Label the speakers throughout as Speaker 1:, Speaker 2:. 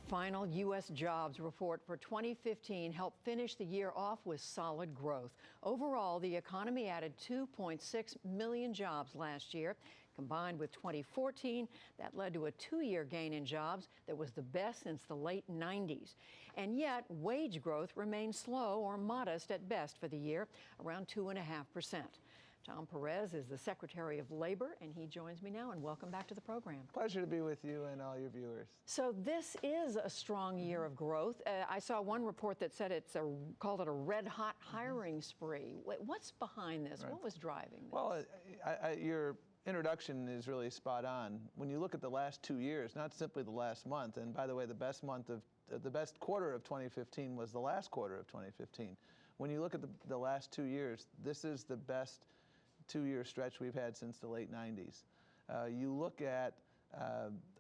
Speaker 1: final U.S. jobs report for 2015 helped finish the year off with solid growth. Overall, the economy added 2.6 million jobs last year. Combined with 2014, that led to a two-year gain in jobs that was the best since the late 90s. And yet, wage growth remained slow or modest at best for the year, around 2.5%. Tom Perez is the Secretary of Labor, and he joins me now. And welcome back to the program.
Speaker 2: Pleasure to be with you and all your viewers.
Speaker 1: So this is a strong year of growth. I saw one report that said called it a red-hot hiring spree. What's behind this?
Speaker 2: Right.
Speaker 1: What was driving this?
Speaker 2: Well, your introduction is really spot on. When you look at the last 2 years, not simply the last month, and by the way, the best quarter of 2015 was the last quarter of 2015. When you look at the last 2 years, this is the best two-year stretch we've had since the late 90s. You look at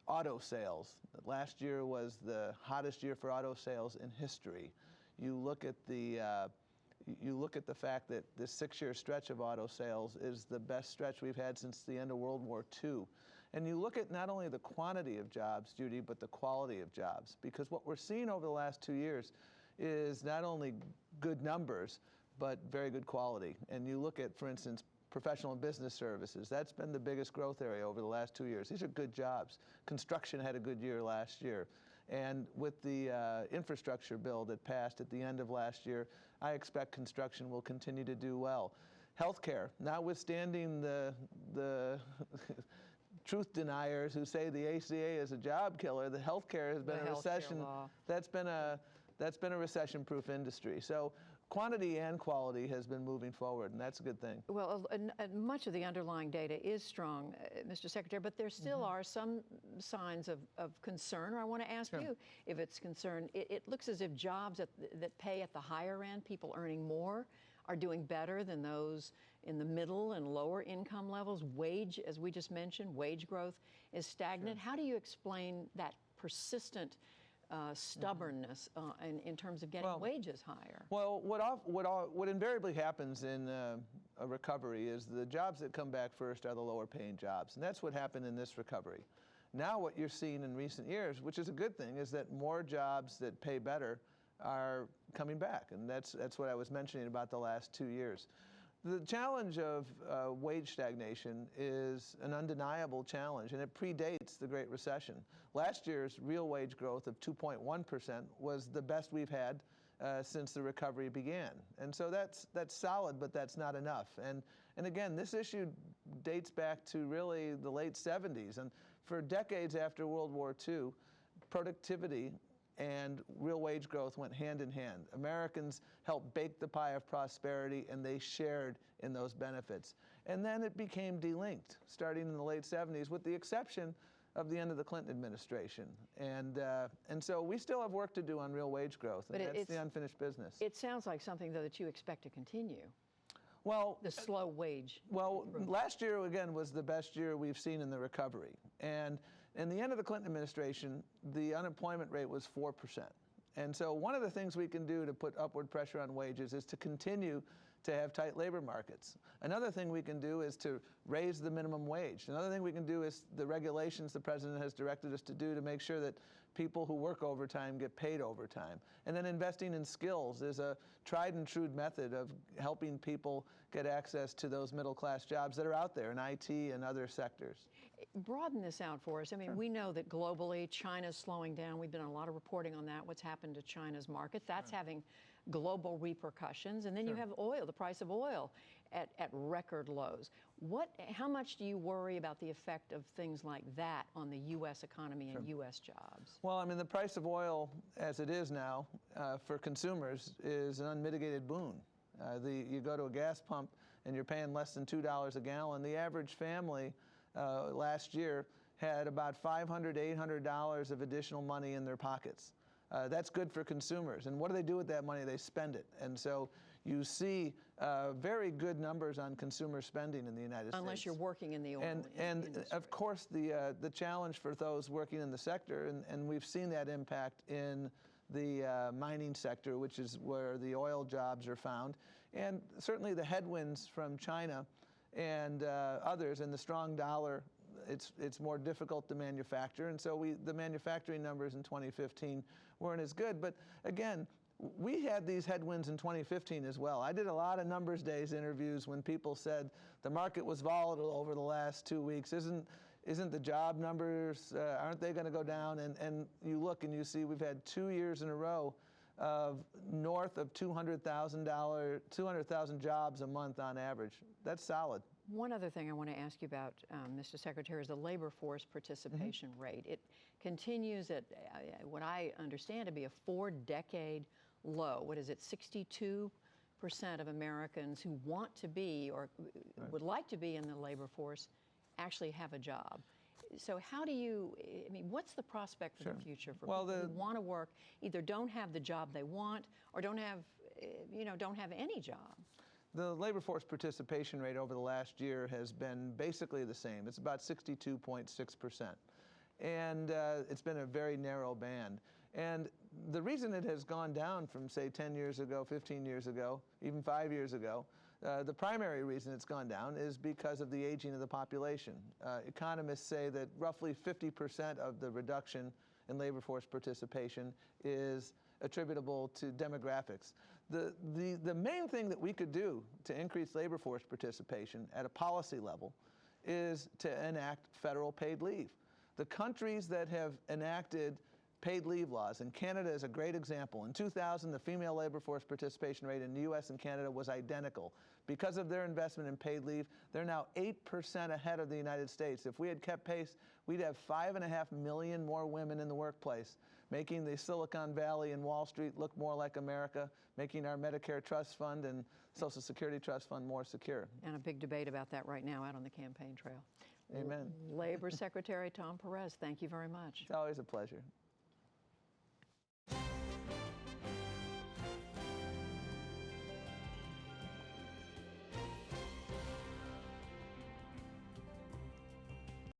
Speaker 2: auto sales. Last year was the hottest year for auto sales in history. You look at the fact that this 6-year stretch of auto sales is the best stretch we've had since the end of World War II. And you look at not only the quantity of jobs, Judy, but the quality of jobs. Because what we're seeing over the last 2 years is not only good numbers, but very good quality. And you look at, for instance, professional and business services. That's been the biggest growth area over the last 2 years. These are good jobs. Construction had a good year last year. And with the infrastructure bill that passed at the end of last year, I expect construction will continue to do well. Healthcare, notwithstanding the truth deniers who say the ACA is a job killer, the healthcare has been a recession. That's been a recession-proof industry. So quantity and quality has been moving forward, and that's a good thing.
Speaker 1: Well, much of the underlying data is strong, Mr. Secretary, but there still are some signs of concern. Or I want to ask you if it's concern. It looks as if jobs that pay at the higher end, people earning more, are doing better than those in the middle and lower income levels. Wage, as we just mentioned, wage growth is stagnant. How do you explain that persistent stubbornness in terms of getting wages higher?
Speaker 2: Well, what invariably happens in a recovery is the jobs that come back first are the lower paying jobs. And that's what happened in this recovery. Now what you're seeing in recent years, which is a good thing, is that more jobs that pay better are coming back. And that's what I was mentioning about the last 2 years. The challenge of wage stagnation is an undeniable challenge, and it predates the Great Recession. Last year's real wage growth of 2.1% was the best we've had since the recovery began. And so that's solid, but that's not enough. And again, this issue dates back to really the late 70s. And for decades after World War II, productivity and real wage growth went hand in hand. Americans helped bake the pie of prosperity, and they shared in those benefits. And then it became delinked, starting in the late 70s, with the exception of the end of the Clinton administration. And so we still have work to do on real wage growth, and that's the unfinished business.
Speaker 1: It sounds like something, though, that you expect to continue.
Speaker 2: Well,
Speaker 1: the slow wage.
Speaker 2: Well, last year, again, was the best year we've seen in the recovery. And in the end of the Clinton administration, the unemployment rate was 4%. And so one of the things we can do to put upward pressure on wages is to continue to have tight labor markets. Another thing we can do is to raise the minimum wage. Another thing we can do is the regulations the president has directed us to do to make sure that people who work overtime get paid overtime. And then investing in skills is a tried and true method of helping people get access to those middle-class jobs that are out there in IT and other sectors.
Speaker 1: Broaden this out for us. I mean, we know that globally China's slowing down. We've done a lot of reporting on that, what's happened to China's market. That's having global repercussions. And then you have oil, the price of oil at record lows. How much do you worry about the effect of things like that on the U.S. economy and U.S. jobs?
Speaker 2: Well, I mean, the price of oil, as it is now, for consumers, is an unmitigated boon. You go to a gas pump and you're paying less than $2 a gallon. The average family last year had about $500 to $800 of additional money in their pockets. That's good for consumers. And what do they do with that money? They spend it. And so you see very good numbers on consumer spending in the United States.
Speaker 1: Unless you're working in the oil industry.
Speaker 2: Of course, the challenge for those working in the sector, and we've seen that impact in the mining sector, which is where the oil jobs are found, and certainly the headwinds from China and others, and the strong dollar it's more difficult to manufacture, and so the manufacturing numbers in 2015 weren't as good. But again, we had these headwinds in 2015 as well. I did a lot of numbers days interviews when people said the market was volatile over the last 2 weeks. Isn't the job numbers, aren't they going to go down? And you look and you see we've had 2 years in a row of north of 200,000 jobs a month on average. That's solid.
Speaker 1: One other thing I want to ask you about, Mr. Secretary, is the labor force participation rate. It continues at what I understand to be a 4-decade low. What is it, 62% of Americans who want to be or would like to be in the labor force actually have a job. So how do you, I mean, what's the prospect for the future for people who want to work, either don't have the job they want or don't have, don't have any job?
Speaker 2: The labor force participation rate over the last year has been basically the same. It's about 62.6%. And it's been a very narrow band. And the reason it has gone down from, say, 10 years ago, 15 years ago, even 5 years ago, the primary reason it's gone down is because of the aging of the population. Economists say that roughly 50% of the reduction in labor force participation is attributable to demographics. The main thing that we could do to increase labor force participation at a policy level is to enact federal paid leave. The countries that have enacted paid leave laws, and Canada is a great example. In 2000, the female labor force participation rate in the US and Canada was identical. Because of their investment in paid leave, they're now 8% ahead of the United States. If we had kept pace, we'd have 5.5 million more women in the workplace, making the Silicon Valley and Wall Street look more like America, making our Medicare trust fund and Social Security trust fund more secure.
Speaker 1: And a big debate about that right now out on the campaign trail.
Speaker 2: Amen.
Speaker 1: Labor Secretary Tom Perez, thank you very much.
Speaker 2: It's always a pleasure.